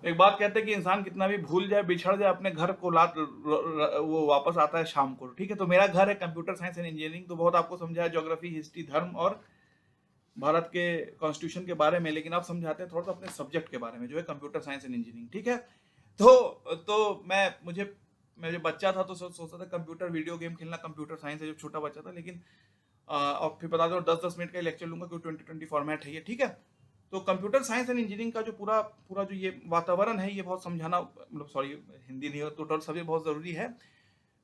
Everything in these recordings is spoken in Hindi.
एक बात कहते हैं कि इंसान कितना भी भूल जाए, बिछड़ जाए अपने घर को, वो वापस आता है शाम को। ठीक है, तो मेरा घर है कंप्यूटर साइंस एंड इंजीनियरिंग, तो बहुत आपको समझाया ज्योग्राफी, हिस्ट्री, धर्म और भारत के कॉन्स्टिट्यूशन के बारे में, लेकिन आप समझाते हैं थोड़ा सा अपने सब्जेक्ट के बारे में जो है कंप्यूटर साइंस एंड इंजीनियरिंग। ठीक है, मैं जब बच्चा था तो सोचता था कंप्यूटर वीडियो गेम खेलना कंप्यूटर साइंस है, जब छोटा बच्चा था। लेकिन और फिर बता दो 10-10 मिनट का लेक्चर लूंगा क्योंकि 2020 फॉर्मेट है ये। ठीक है, तो कंप्यूटर साइंस एंड इंजीनियरिंग का जो पूरा पूरा जो ये वातावरण है, ये बहुत समझाना, मतलब सॉरी हिंदी नहीं हो तो टोटल सब्जेक्ट बहुत जरूरी है।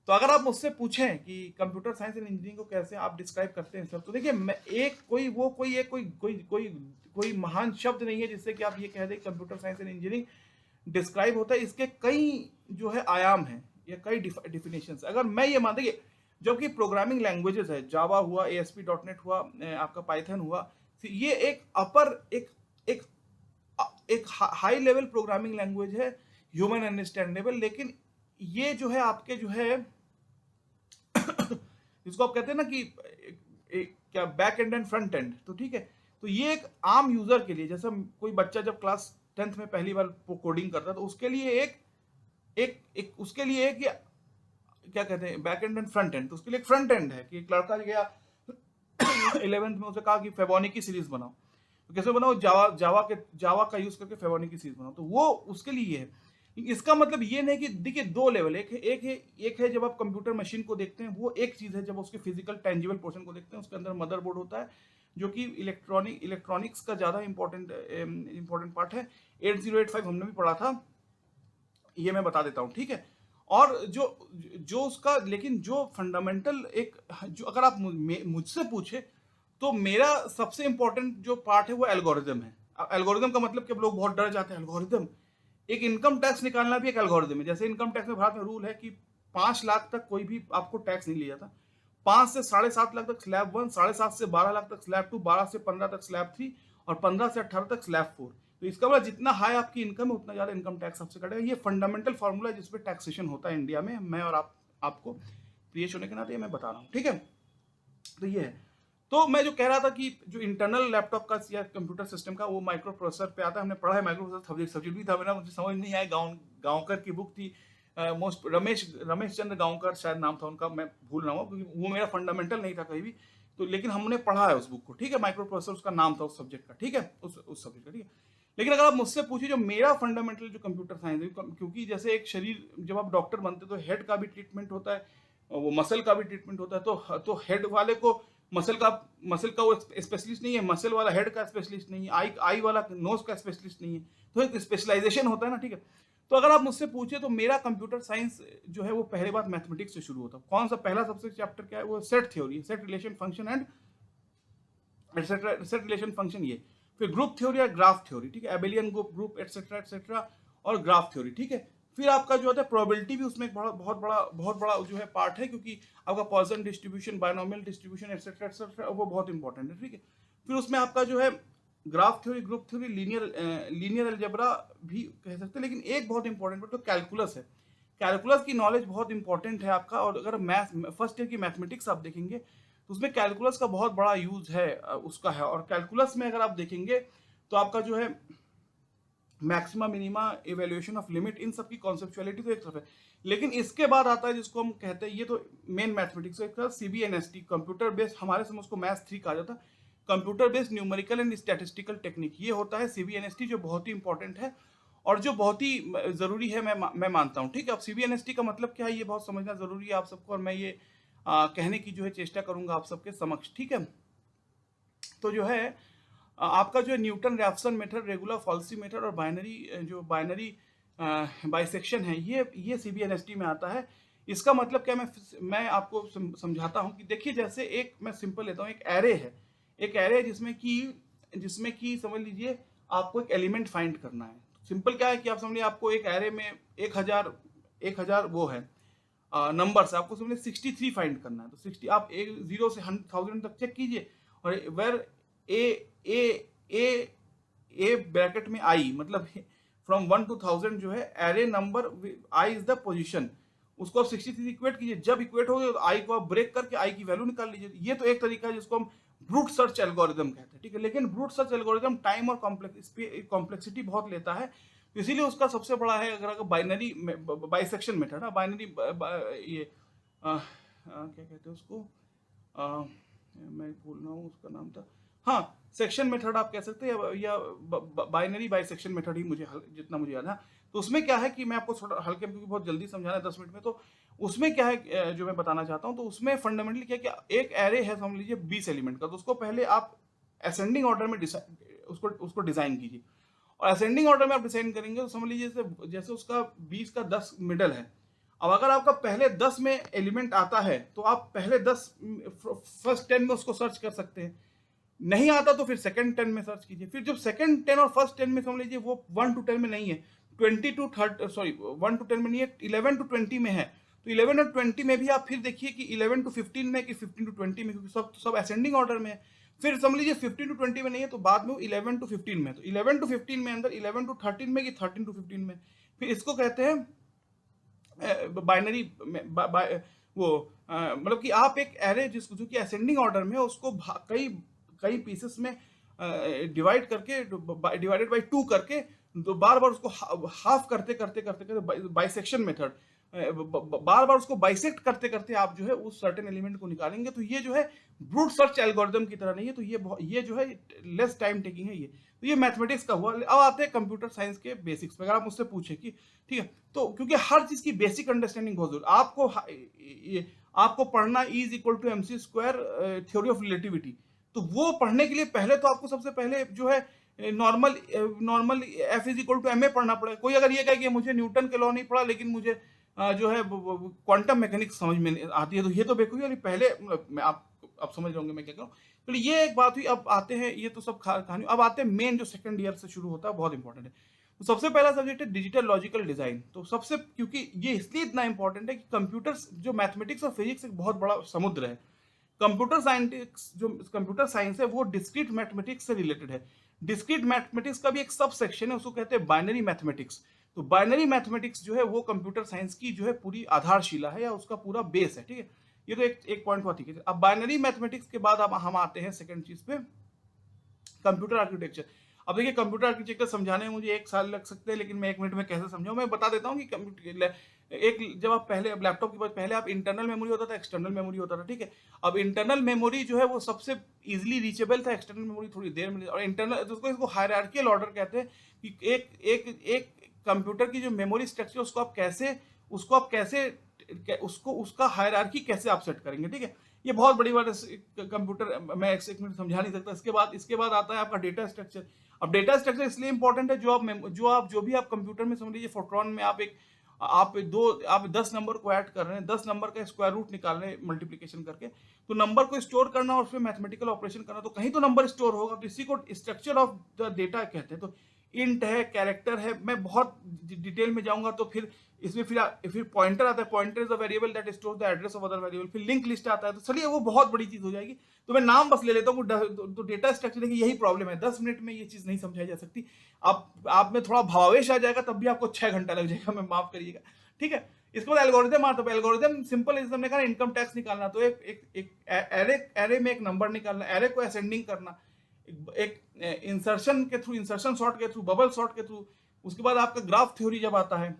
तो अगर आप मुझसे पूछें कि कंप्यूटर साइंस एंड इंजीनियरिंग को कैसे आप डिस्क्राइब करते हैं सर, तो देखिए मैं एक कोई वो कोई एक कोई कोई कोई कोई महान शब्द नहीं है जिससे कि आप ये कह दें computer science and engineering describe होता है। इसके कई जो है आयाम हैं या कई डिफिनेशन। अगर मैं ये मान देखिए, जबकि प्रोग्रामिंग लैंग्वेजेस है, जावा हुआ, ASP.NET हुआ, आपका पाइथन हुआ, तो ये एक अपर एक एक हाई लेवल प्रोग्रामिंग लैंग्वेज है, ह्यूमन अंडरस्टैंडेबल। लेकिन ये जो है आपके जो है जिसको आप कहते हैं ना कि क्या back and and front end, तो ठीक है, तो ये एक आम यूजर के लिए, जैसे कोई बच्चा जब क्लास 10th में पहली बार कोडिंग करता है तो उसके लिए एक उसके लिए एक क्या कहते हैं back and and front end, तो उसके लिए एक फ्रंट एंड है कि एक लड़का गया 11th में, उसे कहा कि फेबोनिकी सीरीज बनाओ, तो कैसे बनाओ, जावा का यूज करके फेबोनिकी सीरीज बनाओ, तो वो उसके लिए है। इसका मतलब ये नहीं कि देखिए दो लेवल, एक है जब आप कंप्यूटर मशीन को देखते हैं, वो एक चीज है। जब उसके फिजिकल टेंजिबल पोर्शन को देखते हैं, उसके अंदर मदरबोर्ड होता है जो कि इलेक्ट्रॉनिक्स का ज्यादा इंपॉर्टेंट पार्ट है। 8085 हमने भी पढ़ा था, ये मैं बता देता हूँ। ठीक है, और जो जो उसका लेकिन जो फंडामेंटल एक, जो अगर आप मुझसे पूछे तो मेरा सबसे इंपॉर्टेंट जो पार्ट है वो एल्गोरिदम है। एल्गोरिदम का मतलब कि अब लोग बहुत डर जाते हैं, एल्गोरिदम, एक इनकम टैक्स निकालना भी एक एल्गोरिदम है। जैसे इनकम टैक्स में भारत में रूल है कि 5 लाख तक कोई भी आपको टैक्स नहीं लिया जाता, 5 से 7.5 लाख तक स्लैब 1, 7.5 से 12 लाख तक स्लैब 2, 12 से 15 तक स्लैब 3 और 15 से 18 तक स्लैब 4। तो इसका मतलब जितना हाई आपकी इनकम है उतना ज्यादा इनकम टैक्स आपसे कटेगा। ये फंडामेंटल फॉर्मूला है जिसपे टैक्सेशन होता है इंडिया में। मैं और आपको पीएच होने के नाते मैं बता रहा हूँ। ठीक है, तो ये है। तो मैं जो कह रहा था कि जो इंटरनल लैपटॉप का या कंप्यूटर सिस्टम का वो माइक्रो प्रोसेसर पे आता है। हमने पढ़ा है माइक्रो प्रोसेसर, सब्जेक्ट भी था मेरा, मुझे समझ नहीं आया। गांवकर की बुक थी, मोस्ट रमेश चंद्र गांवकर शायद नाम था उनका, मैं भूल रहा हूँ क्योंकि वो मेरा फंडामेंटल नहीं था कहीं भी। तो लेकिन हमने पढ़ा है उस बुक को। ठीक है, माइक्रो प्रोसेसर उसका नाम था उस सब्जेक्ट का। ठीक है, उस सब्जेक्ट का। ठीक है, लेकिन अगर आप मुझसे पूछिए जो मेरा फंडामेंटल जो कंप्यूटर साइंस है, क्योंकि जैसे एक शरीर, जब आप डॉक्टर बनते तो हेड का भी ट्रीटमेंट होता है, वो मसल का भी ट्रीटमेंट होता है। तो हेड वाले को मसल का वो स्पेशलिस्ट नहीं है, मसल वाला हेड का स्पेशलिस्ट नहीं है, आई वाला नोज का स्पेशलिस्ट नहीं है, तो एक स्पेशलाइजेशन होता है ना। ठीक है, तो अगर आप मुझसे पूछे तो मेरा कंप्यूटर साइंस जो है वो पहले बात मैथमेटिक्स से शुरू होता है। कौन सा पहला सबसे चैप्टर क्या है, वो set theory, set relation function and etcetera, set relation function ये। फिर ग्रुप थ्योरी और ग्राफ थ्योरी। ठीक है, एबेलियन ग्रुप एटसेट्रा एटसेट्रा और ग्राफ थ्योरी। ठीक है, फिर आपका जो होता है प्रोबेबिलिटी भी उसमें एक बहुत बड़ा जो है पार्ट है, क्योंकि आपका Poisson distribution, binomial distribution etcetera etcetera वो बहुत इंपॉर्टेंट है। ठीक है, फिर उसमें आपका जो है graph theory, group theory, linear algebra भी कह सकते हैं। लेकिन एक बहुत इंपॉर्टेंट तो कैलकुलस है। कैलकुलस की नॉलेज बहुत इंपॉर्टेंट है आपका। और अगर मैथ फर्स्ट ईयर की मैथमेटिक्स आप देखेंगे तो उसमें कैलकुलस का बहुत बड़ा यूज है, उसका है। और कैलकुलस में अगर आप देखेंगे तो आपका जो है maxima, minima, evaluation of limit, इन सब की कॉन्सेप्चुअलिटी तो एक तरफ है। लेकिन इसके बाद आता है जिसको हम कहते हैं, ये तो मेन मैथमेटिक्स है, एक तरफ CBNST, कंप्यूटर बेस्ड, हमारे समय उसको मैथ्स 3 कहा जाता है, computer based numerical and statistical technique, ये होता है CBNST, जो बहुत ही इंपॉर्टेंट है और जो बहुत ही जरूरी है, मैं मानता हूँ। ठीक है, अब CBNST का मतलब क्या है ये बहुत समझना जरूरी है आप सबको, और मैं ये कहने की जो है चेष्टा करूंगा आप सबके समक्ष। ठीक है, तो जो है आपका जो है Newton Raphson method, regular falsies method और बाइनरी बाइसेक्शन है, ये CBNST में आता है। इसका मतलब क्या, मैं आपको समझाता हूं कि देखिए, जैसे एक मैं सिंपल लेता हूं, एक एरे है, जिसमें कि समझ लीजिए आपको एक एलिमेंट फाइंड करना है। सिंपल क्या है कि आप समझिए आपको एक एरे में 1000 वो है नंबर से, आपको समझिए 63 फाइंड करना है। तो 60 आप 0 से 1000 तक चेक कीजिए, और where A A A A bracket में आई, मतलब फ्रॉम 1 to 1000 जो है array number, I is the position, उसको आप 63 इक्वेट कीजिए। जब इक्वेट हो गए तो आई को आप ब्रेक करके आई की वैल्यू निकाल लीजिए। ये तो एक तरीका है जिसको हम ब्रूट सर्च एल्गोरिदम कहते हैं। ठीक है, लेकिन ब्रूट सर्च एल्गोरिदम टाइम और कॉम्प्लेक्सिटी बहुत लेता है, तो इसीलिए उसका सबसे बड़ा है अगर बाइनरी बाइसेक्शन मेथड है, बाइनरी ये क्या कहते हैं उसको, मैं भूल रहा हूँ उसका नाम था, हाँ सेक्शन मेथड आप कह सकते हैं, या बाइनरी बाइसेक्शन मेथड ही मुझे जितना मुझे याद है। तो उसमें क्या है कि मैं आपको थोड़ा हल्के, क्योंकि बहुत जल्दी समझाना है 10 मिनट में, तो उसमें क्या है जो मैं बताना चाहता हूँ, तो उसमें फंडामेंटली क्या है कि एक एरे है समझ लीजिए 20 एलिमेंट का, तो उसको पहले आप असेंडिंग ऑर्डर में उसको डिजाइन कीजिए, और असेंडिंग ऑर्डर में आप डिजाइन करेंगे तो समझ लीजिए जैसे उसका 20 का 10 मिडल है। अब अगर आपका पहले 10 में एलिमेंट आता है तो आप पहले 10 फर्स्ट 10 में उसको सर्च कर सकते हैं, नहीं आता तो फिर सेकंड 10 में सर्च कीजिए। फिर जब सेकंड 10 और फर्स्ट 10 में समझ लीजिए वो 1 टू 10 में नहीं है, 20 टू 30 सॉरी 1 टू 10 में नहीं है, 11 टू 20 में है, तो 11 और 20 में भी आप फिर देखिए कि 11 टू 15 में कि 15 टू 20 में, क्योंकि सब असेंडिंग ऑर्डर में है। फिर समझ लीजिए 15 टू 20 में नहीं है तो बाद में 11 टू 15 में, तो 11 टू 15 में अंदर 11 टू 13 में कि 13 टू 15 में। फिर इसको कहते हैं बाइनरी वो मतलब कि आप एक एरे जिसको जो कि असेंडिंग ऑर्डर में है उसको कई कई पीसेस में डिवाइड करके डिवाइडेड बाय 2 करके तो बार बार उसको हाफ करते करते करते करते बाइसेक्शन मेथड बार बार उसको बाइसेक्ट करते करते आप जो है उस सर्टेन एलिमेंट को निकालेंगे। तो ये जो है ब्रूट सर्च एल्गोरिथम की तरह नहीं है, तो ये जो है लेस टाइम टेकिंग है। ये तो ये मैथमेटिक्स का हुआ। अब आते हैं कंप्यूटर साइंस के बेसिक्स पे। अगर आप मुझसे पूछे कि ठीक है, तो क्योंकि हर चीज की बेसिक अंडरस्टैंडिंग बहुत जरूरी, आपको पढ़ना is equal to MC square theory of relativity, तो वो पढ़ने के लिए पहले तो आपको सबसे पहले जो है normal F is equal to m a पढ़ना पड़ेगा। कोई अगर ये कहे कि मुझे न्यूटन के लॉ नहीं पढ़ा लेकिन मुझे जो है क्वांटम मैकेनिक्स समझ में आती है, तो ये तो बेवकूफी है। पहले मैं आप समझ रहे मैं क्या कह रहा हूँ। तो ये एक बात हुई। अब आते हैं, ये तो सब कहानी, अब आते हैं मेन जो सेकंड ईयर से शुरू होता है, बहुत इंपॉर्टेंट है। तो सबसे पहला सब्जेक्ट है डिजिटल लॉजिकल डिजाइन। तो सबसे, क्योंकि ये इसलिए इतना इंपॉर्टेंट है कि कंप्यूटर्स जो मैथमेटिक्स और फिजिक्स एक बहुत बड़ा समुद्र है। कंप्यूटर साइंटिक्स जो कंप्यूटर साइंस है वो डिस्क्रीट मैथमेटिक्स से रिलेटेड है। डिस्क्रीट मैथमेटिक्स का भी एक सब सेक्शन है, उसको कहते हैं बाइनरी मैथमेटिक्स। तो बाइनरी मैथमेटिक्स जो है वो कंप्यूटर साइंस की जो है पूरी आधारशिला है, या उसका पूरा बेस है। ठीक है, ये तो एक पॉइंट हुआ। ठीक है, अब बाइनरी मैथमेटिक्स के बाद अब हम आते हैं सेकंड चीज पे, कंप्यूटर आर्किटेक्चर। अब देखिए, कंप्यूटर आर्किटेक्चर समझाने में मुझे 1 साल लग सकते हैं, लेकिन मैं 1 मिनट में कैसे समझाऊं, मैं बता देता हूं कि जब आप पहले लैपटॉप के बाद पहले आप इंटरनल मेमोरी होता था, एक्सटर्नल मेमोरी होता था। ठीक है, अब इंटरनल मेमोरी जो है वो सबसे इजीली रीचेबल था, एक्सटर्नल मेमोरी थोड़ी देर में, और इंटरनल तो इसको हायरार्किकल ऑर्डर कहते हैं कि एक कंप्यूटर की जो मेमोरी स्ट्रक्चर उसको आप कैसे उसका हायरार्की कैसे आप सेट करेंगे। ठीक है, ये बहुत बड़ी बात है, कंप्यूटर मैं 1 मिनट समझा नहीं सकता। इसके बाद आता है आपका डेटा स्ट्रक्चर। अब डेटा स्ट्रक्चर इसलिए इंपॉर्टेंट है, जो भी आप कंप्यूटर में समझ लीजिए फोरट्रॉन में आप 10 नंबर को ऐड कर रहे हैं, 10 नंबर का स्क्वायर रूट निकाल रहे हैं मल्टीप्लीकेशन करके, तो नंबर को स्टोर करना और उसमें मैथमेटिकल ऑपरेशन करना, तो कहीं तो नंबर स्टोर होगा। तो इसी को स्ट्रक्चर ऑफ द डेटा कहते हैं। तो इंट है, कैरेक्टर है, मैं बहुत डिटेल में जाऊंगा तो फिर इसमें फिर पॉइंटर आता है, pointer is a variable that stores the address of other variable, फिर लिंक लिस्ट आता है। तो चलिए वो बहुत बड़ी चीज हो जाएगी, तो मैं नाम बस ले लेता हूँ। तो डेटा स्ट्रक्चर देखिए, यही प्रॉब्लम है, 10 मिनट में ये चीज नहीं समझाई जा सकती। आप में थोड़ा भावावेश आ जाएगा तब भी आपको 6 घंटा लग जाएगा, मैं माफ करिएगा। ठीक है, इसके बाद एल्गोरिथम आता है। एल्गोरिथम सिंपल, हमने कहा इनकम टैक्स निकालना, तो एक एरे में एक नंबर निकालना, एरे को असेंडिंग करना, एक इंसर्शन के थ्रू, इंसर्शन सॉर्ट के थ्रू, बबल सॉर्ट के थ्रू। उसके बाद आपका ग्राफ थ्योरी जब आता है,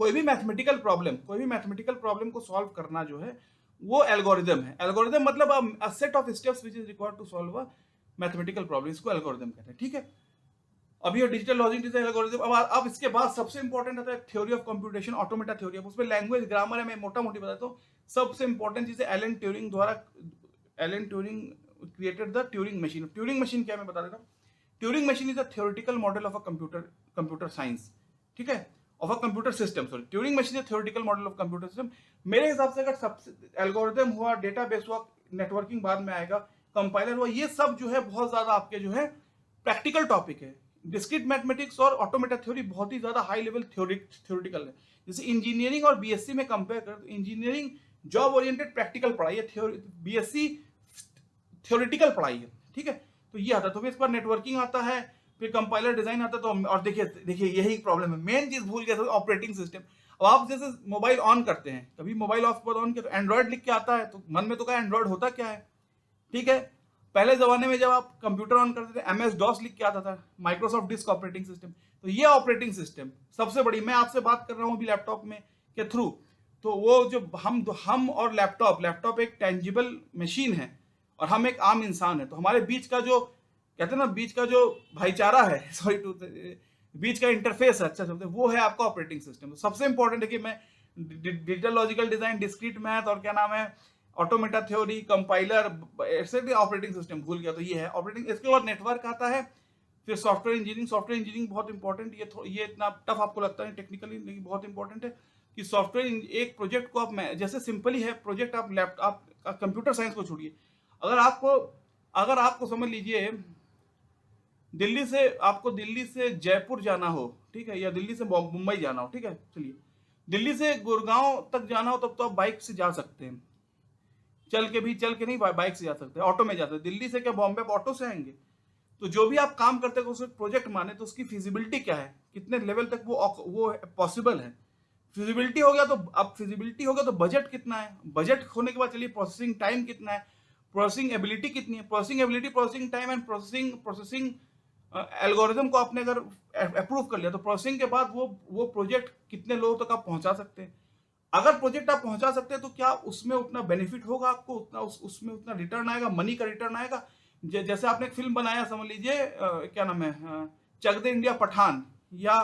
कोई भी मैथमेटिकल प्रॉब्लम को सॉल्व करना जो है वो एल्गोरिदम है। एल्गोरिदम मतलब a set of steps which is required to solve a mathematical problem, इसको एल्गोरिदम कहते हैं। ठीक है, अब ये डिजिटल लॉजिक डिजाइन एल्गोरिदम। अब इसके बाद सबसे इंपॉर्टेंट आता है theory of computation, automata theory. अब उसमें लैंग्वेज, ग्रामर है, मैं मोटा मोटी बताता हूँ। सबसे इंपॉर्टेंट चीज है Alan Turing created the Turing machine. Turing machine क्या, मैं बता देता हूँ। Turing machine is a theoretical model of a computer science. ठीक है, of a computer system, sorry, Turing machine is theoretical model of computer system. मेरे हिसाब से अगर सबसे एल्गोरिदम हुआ, डेटाबेस हुआ, नेटवर्किंग बाद में आएगा, कंपाइलर हुआ, ये सब जो है बहुत ज्यादा आपके जो है प्रैक्टिकल टॉपिक है। डिस्क्रीट मैथमेटिक्स और ऑटोमेटा थ्योरी बहुत ही ज्यादा हाई लेवल थ्योरेटिकल है। जैसे इंजीनियरिंग और बीएससी में कंपेयर कर, इंजीनियरिंग जॉब ओरिएंटेड प्रैक्टिकल पढ़ाई है, बीएससी थ्योरेटिकल पढ़ाई है। ठीक है, तो ये आता है। तो फिर इसके बाद नेटवर्किंग आता है, फिर कंपाइलर डिजाइन आता है। तो और देखिए यही प्रॉब्लम है, मेन चीज भूल गया था, ऑपरेटिंग सिस्टम। अब आप जैसे मोबाइल ऑन करते हैं, कभी मोबाइल ऑन किया तो एंड्रॉइड लिख के आता है, तो मन में तो क्या एंड्रॉइड होता क्या है। ठीक है, पहले जमाने में जब आप कंप्यूटर ऑन करते थे MS DOS लिख के आता था, माइक्रोसॉफ्ट डिस्क ऑपरेटिंग सिस्टम। तो ये ऑपरेटिंग सिस्टम सबसे बड़ी, मैं आपसे बात कर रहा हूँ अभी लैपटॉप में के थ्रू, तो वो जो हम और लैपटॉप एक टेंजिबल मशीन है और हम एक आम इंसान है, तो हमारे बीच का जो कहते हैं ना, बीच का जो भाईचारा है, सॉरी टू, बीच का इंटरफेस है, अच्छा शब्द है, वो है आपका ऑपरेटिंग सिस्टम। तो सबसे इंपॉर्टेंट है कि मैं digital logical design, discrete math और क्या नाम है, automata theory, compiler, etcetera, operating system भूल गया, तो ये है ऑपरेटिंग। इसके बाद नेटवर्क आता है, फिर सॉफ्टवेयर इंजीनियरिंग बहुत इंपॉर्टेंट, ये इतना टफ आपको लगता है टेक्निकली, लेकिन बहुत इंपॉर्टेंट है कि सॉफ्टवेयर एक प्रोजेक्ट को आप, जैसे सिंपली है प्रोजेक्ट, आप लैपटॉप कंप्यूटर साइंस को छोड़िए, अगर आपको समझ लीजिए आपको दिल्ली से जयपुर जाना हो, ठीक है, या दिल्ली से मुंबई जाना हो, ठीक है, चलिए दिल्ली से गुड़गांव तक जाना हो, तब तो आप बाइक से जा सकते हैं, चल के नहीं, बाइक से जा सकते हैं, ऑटो में जाते हैं। दिल्ली से क्या बॉम्बे आप ऑटो से आएंगे? तो जो भी आप काम करते हैं उसे प्रोजेक्ट माने, तो उसकी फिजिबिलिटी क्या है, कितने लेवल तक वो पॉसिबल है। फिजिबिलिटी हो गया तो अब फिजिबिलिटी हो गया तो बजट कितना है, बजट होने के बाद चलिए प्रोसेसिंग टाइम कितना है, प्रोसेसिंग एबिलिटी कितनी है, processing time and processing algorithm को आपने अगर अप्रूव कर लिया, तो प्रोसेसिंग के बाद वो प्रोजेक्ट कितने लोगों तक आप पहुंचा सकते हैं। अगर प्रोजेक्ट आप पहुंचा सकते हैं तो क्या उसमें उतना बेनिफिट होगा आपको, उतना उसमें उतना रिटर्न आएगा, मनी का रिटर्न आएगा। जैसे आपने एक फिल्म बनाया, समझ लीजिए क्या नाम है, चक दे इंडिया, पठान, या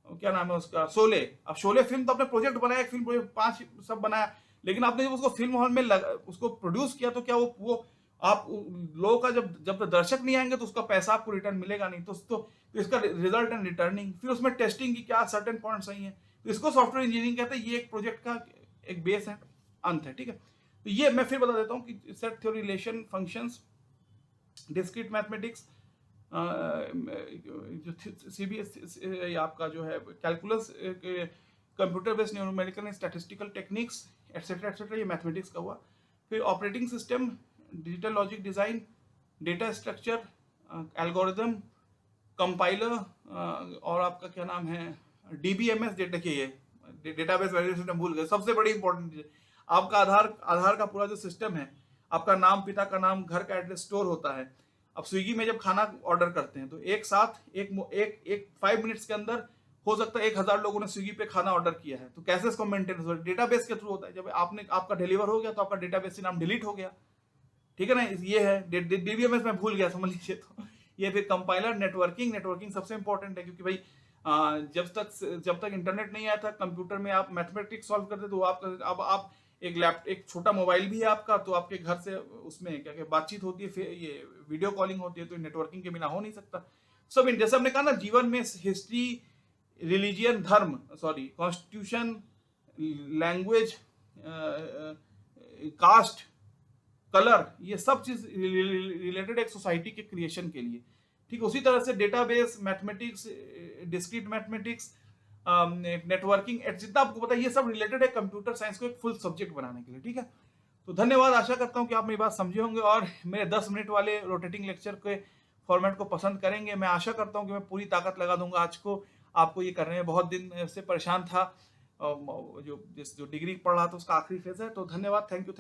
क्या नाम है उसका, शोले। अब शोले फिल्म तो आपने प्रोजेक्ट बनाया, एक फिल्म 5 सब बनाया, लेकिन आपने जब उसको फिल्म हॉल में उसको प्रोड्यूस किया, तो क्या वो आप लोगों का जब तक दर्शक नहीं आएंगे तो उसका पैसा आपको रिटर्न मिलेगा नहीं। तो इसका रिजल्ट एंड रिटर्निंग, फिर उसमें टेस्टिंग की क्या सर्टेन पॉइंट सही है, तो इसको सॉफ्टवेयर इंजीनियरिंग कहते हैं। ये एक प्रोजेक्ट का एक बेस है, अंत है, ठीक है। तो ये मैं फिर बता देता हूँ कि set theory, relation, functions, discrete mathematics, जो सीबीएस आपका जो है calculus, computer based numerical statistical techniques, etcetera, ये मैथमेटिक्स का हुआ। फिर operating system, digital logic design, data structure, algorithm, compiler, और आपका क्या नाम है, डीबीएमएस, देखिए ये डेटाबेस वैल्यूएशन सिस्टम भूल गए, सबसे बड़ी इंपॉर्टेंट चीज, आपका आधार का पूरा जो सिस्टम है, आपका नाम, पिता का नाम, घर का एड्रेस स्टोर होता है। अब स्विगी में जब खाना ऑर्डर करते हैं तो एक साथ एक 5 मिनट्स के अंदर हो सकता है 1000 लोगों ने स्विगी पे खाना ऑर्डर किया है, तो कैसे इसको मेंटेन हो, डेटाबेस के थ्रू होता है। जब आपका डिलीवर हो गया तो आपका डेटाबेस से नाम डिलीट हो गया, ठीक है ना। ये है डीबीएमएस, मैं भूल गया, समझ लीजिए। तो ये फिर कंपाइलर, नेटवर्किंग सबसे इंपॉर्टेंट है, क्योंकि भाई जब तक इंटरनेट नहीं आया था, कंप्यूटर में आप मैथमेटिक्स सॉल्व करते, तो अब आप एक छोटा मोबाइल भी है आपका, तो आपके घर से उसमें क्या बातचीत होती है, फिर ये वीडियो कॉलिंग होती है, तो नेटवर्किंग के बिना हो नहीं सकता। सब जैसे हमने कहा ना, जीवन में हिस्ट्री, रिलीजियन, धर्म, sorry, constitution, language, caste, colour, ये सब चीज रिलेटेड एक सोसाइटी के क्रिएशन के लिए, ठीक। उसी तरह से database, mathematics, discrete mathematics, networking, जितना आपको पता है, ये सब रिलेटेड है कंप्यूटर साइंस को एक फुल सब्जेक्ट बनाने के लिए, ठीक है। तो धन्यवाद, आशा करता हूं कि आप मेरी बात समझे होंगे और मेरे 10 मिनट वाले रोटेटिंग लेक्चर के फॉर्मेट को पसंद करेंगे। मैं आशा करता हूं कि मैं पूरी ताकत लगा दूंगा आज को आपको ये करने में। बहुत दिन से परेशान था, जो डिग्री पढ़ रहा था उसका आखिरी फेज है। तो धन्यवाद, थैंक यू।